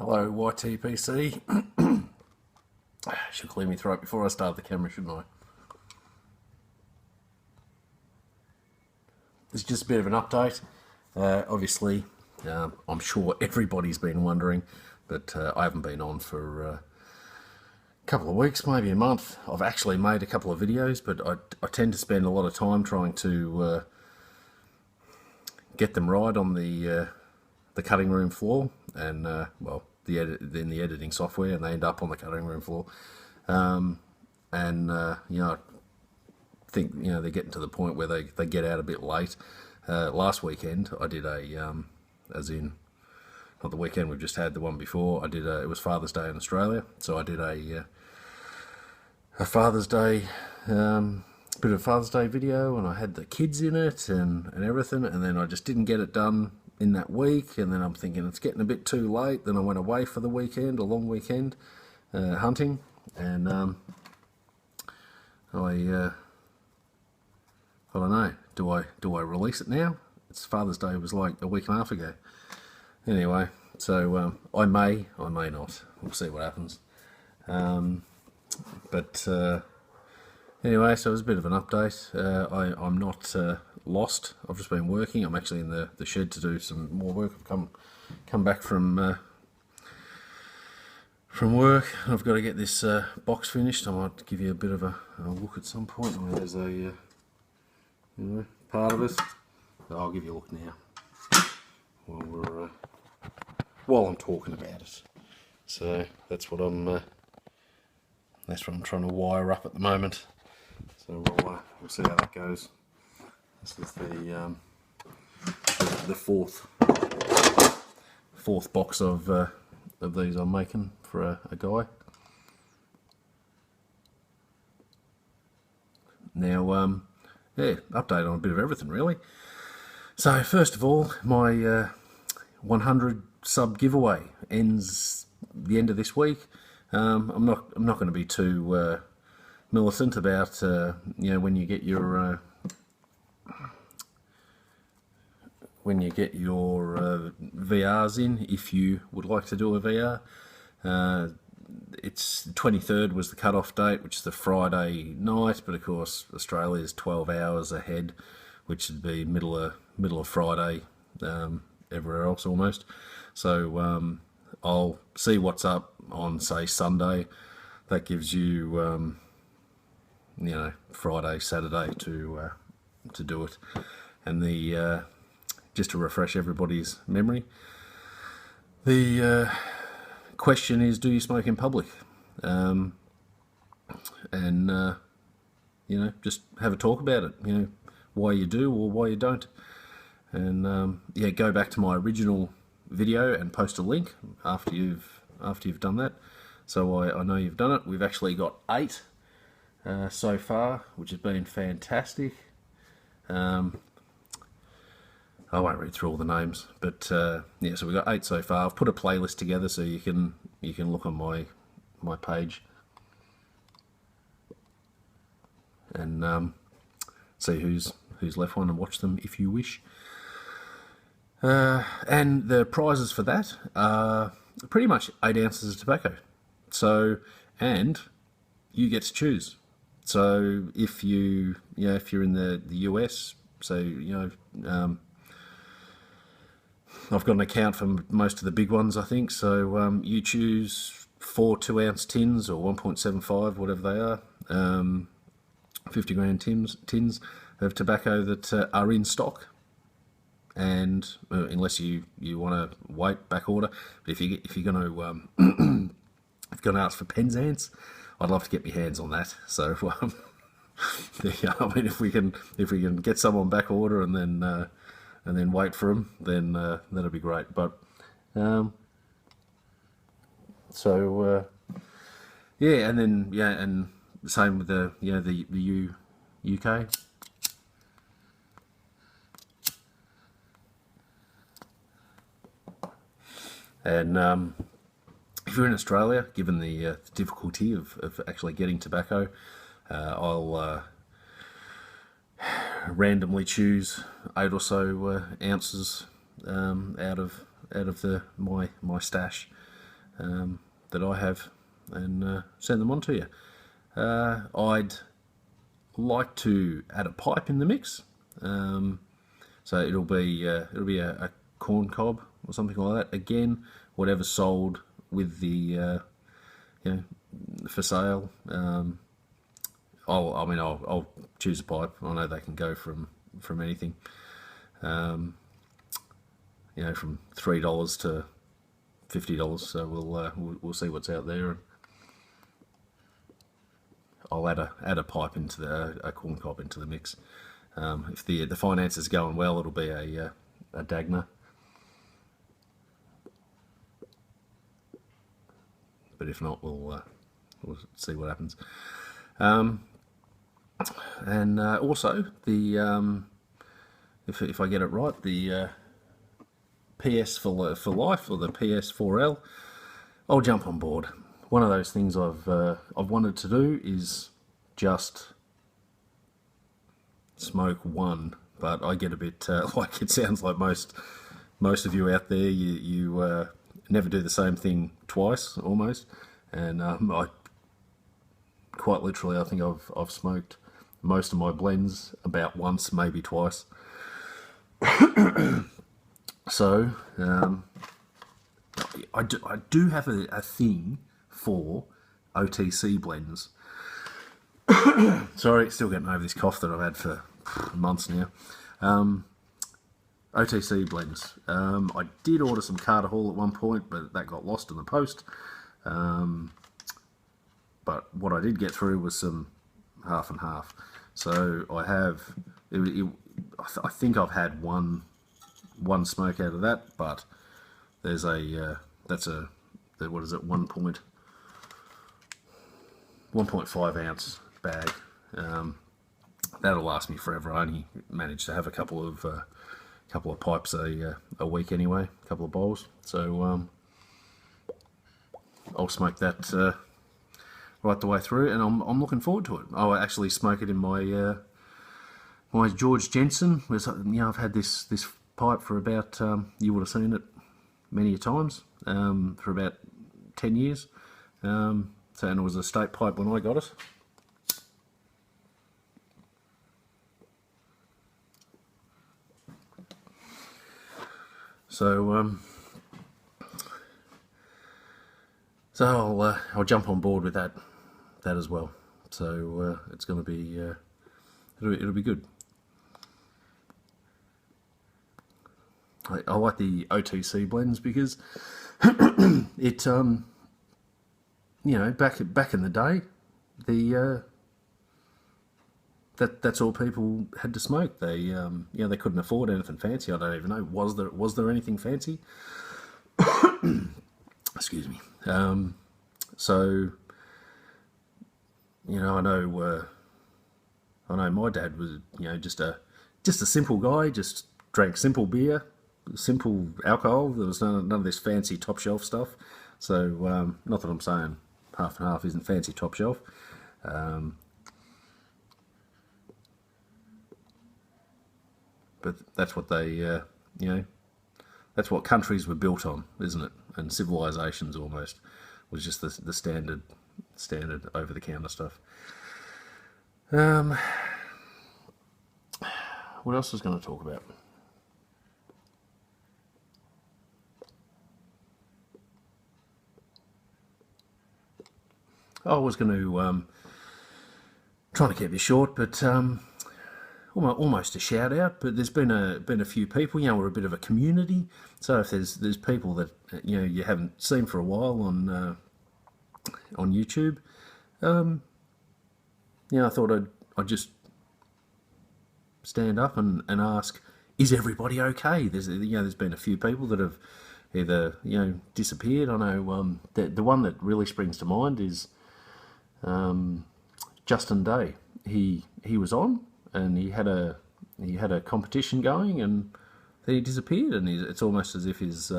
Hello YTPC. Should clear my throat before I start the camera, shouldn't I? This is just a bit of an update. Obviously, I'm sure everybody's been wondering, but I haven't been on for a couple of weeks, maybe a month. I've actually made a couple of videos, but I tend to spend a lot of time trying to get them right on the cutting room floor, and well, in the editing software, and they end up on the cutting room floor. You know, I think they're getting to the point where they get out a bit late. Last weekend I did as in not the weekend we've just had, the one before, I did it was Father's Day in Australia, so I did a Father's Day bit of Father's Day video, and I had the kids in it and everything, and then I just didn't get it done in that week, and then I'm thinking it's getting a bit too late. Then I went away for the weekend, a long weekend, hunting, and I don't know, do I release it now? It's Father's Day was like a week and a half ago. Anyway, so I may not. We'll see what happens. Anyway, so it was a bit of an update. I'm not lost. I've just been working. I'm actually in the shed to do some more work. I've come back from work. I've got to get this box finished. I might give you a bit of a look at some point. I mean, there's a part of it. I'll give you a look now while I'm talking about it. So that's what I'm trying to wire up at the moment. So we'll see how that goes. This is the fourth box of these I'm making for a guy. Now, yeah, update on a bit of everything really. So first of all, my 100 sub giveaway ends the end of this week. I'm not going to be too militant about when you get your VRs in, if you would like to do a VR. It's 23rd was the cut-off date, which is the Friday night, but of course Australia is 12 hours ahead, which would be middle of Friday everywhere else almost. So I'll see what's up on, say, Sunday. That gives you Friday, Saturday to do it. And the just to refresh everybody's memory, the question is, do you smoke in public? Just have a talk about it. Why you do or why you don't. And yeah, go back to my original video and post a link after you've done that. So I know you've done it. We've actually got 8 so far, which has been fantastic. I won't read through all the names, but yeah, so we've got 8 so far. I've put a playlist together so you can look on my page and see who's left one and watch them if you wish. And the prizes for that are pretty much 8 ounces of tobacco. So, and you get to choose. So if you're in the US, so I've got an account for most of the big ones, I think. So you choose 4 2-ounce tins or 1.75, whatever they are, 50 gram tins of tobacco that are in stock. And unless you want to wait back order, but if you're going to if you're going to ask for Penzance, I'd love to get my hands on that. So yeah, I mean, if we can get some on back order and then wait for them, then that'll be great. But yeah, and then and same with the UK. And if you're in Australia, given the difficulty of actually getting tobacco, I'll randomly choose 8 or so ounces out of my stash, that I have and send them on to you. I'd like to add a pipe in the mix, so it'll be a corn cob or something like that. Again, whatever's sold with the for sale. I'll choose a pipe. I know they can go from anything, from $3 to $50. So we'll see what's out there. I'll add a pipe into a corn cob into the mix. If the finance is going well, it'll be a Dagner. But if not, we'll see what happens. And also the if I get it right, the PS for Life, or the PS4L, I'll jump on board. One of those things I've wanted to do is just smoke one, but I get a bit like, it sounds like most of you out there, you never do the same thing twice almost, and I quite literally, I think I've smoked most of my blends about once, maybe twice. So I do have a thing for OTC blends. Sorry, still getting over this cough that I've had for months now. OTC blends. I did order some Carter Hall at one point, but that got lost in the post. But what I did get through was some half and half. So I have, I think I've had one smoke out of that, but there's what is it, 1.5 ounce bag. That'll last me forever. I only managed to have a couple of pipes a week anyway, a couple of bowls. So I'll smoke that right the way through, and I'm looking forward to it. I'll actually smoke it in my my George Jensen. I've had this pipe for about, you would have seen it many a times, for about 10 years. And it was a state pipe when I got it. So I'll jump on board with that as well. So it's going to be it'll be good. I like the OTC blends because it back in the day, that's all people had to smoke. They they couldn't afford anything fancy. I don't even know, was there anything fancy? Excuse me. So I know my dad was just a simple guy, just drank simple beer, simple alcohol. There was none of this fancy top shelf stuff. So not that I'm saying half and half isn't fancy top shelf. But that's what they, that's what countries were built on, isn't it? And civilizations almost was just the standard over-the-counter stuff. What else was going to talk about? I was going to trying to keep this short, but almost a shout out. But there's been a few people. We're a bit of a community. So if there's people that you haven't seen for a while on YouTube, I thought I'd just stand up and ask, is everybody okay? There's been a few people that have either disappeared. I know the one that really springs to mind is Justin Day. He was on, and he had a competition going, and then he disappeared. And it's almost as if his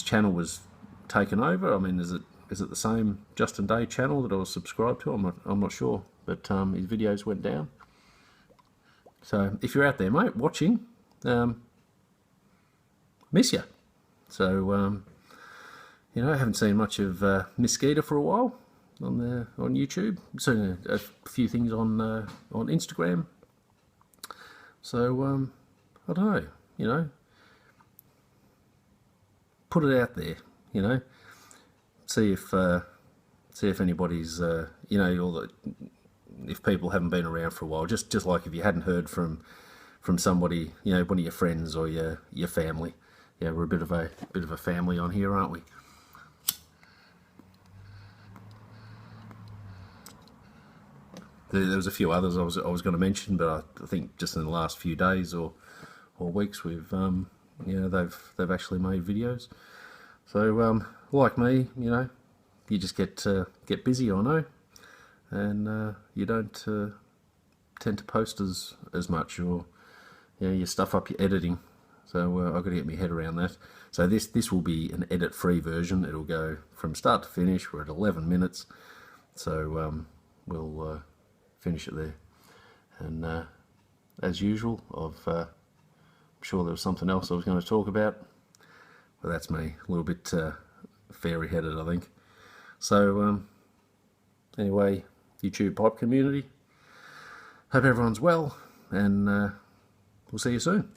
channel was taken over. I mean, is it the same Justin Day channel that I was subscribed to? I'm not sure, but his videos went down. So if you're out there, mate, watching, miss you. So You know, I haven't seen much of Miss Skeeter for a while on YouTube. Seen a few things on Instagram. So I don't know. You know, put it out there. You know, see if anybody's you know, if people haven't been around for a while. Just like if you hadn't heard from somebody, you know, one of your friends or your family. Yeah, we're a bit of a family on here, aren't we? There was a few others I was going to mention, but I think just in the last few days or weeks we've you know, they've actually made videos. So like me, you know, you just get busy, I know, and you don't tend to post as much, or you know, you stuff up your editing. So I've got to get my head around that. So this will be an edit-free version. It'll go from start to finish. We're at 11 minutes, so we'll finish it there. And as usual, I'm sure there was something else I was going to talk about, but that's me, a little bit fairy-headed, I think. So anyway, YouTube pipe community, hope everyone's well, and we'll see you soon.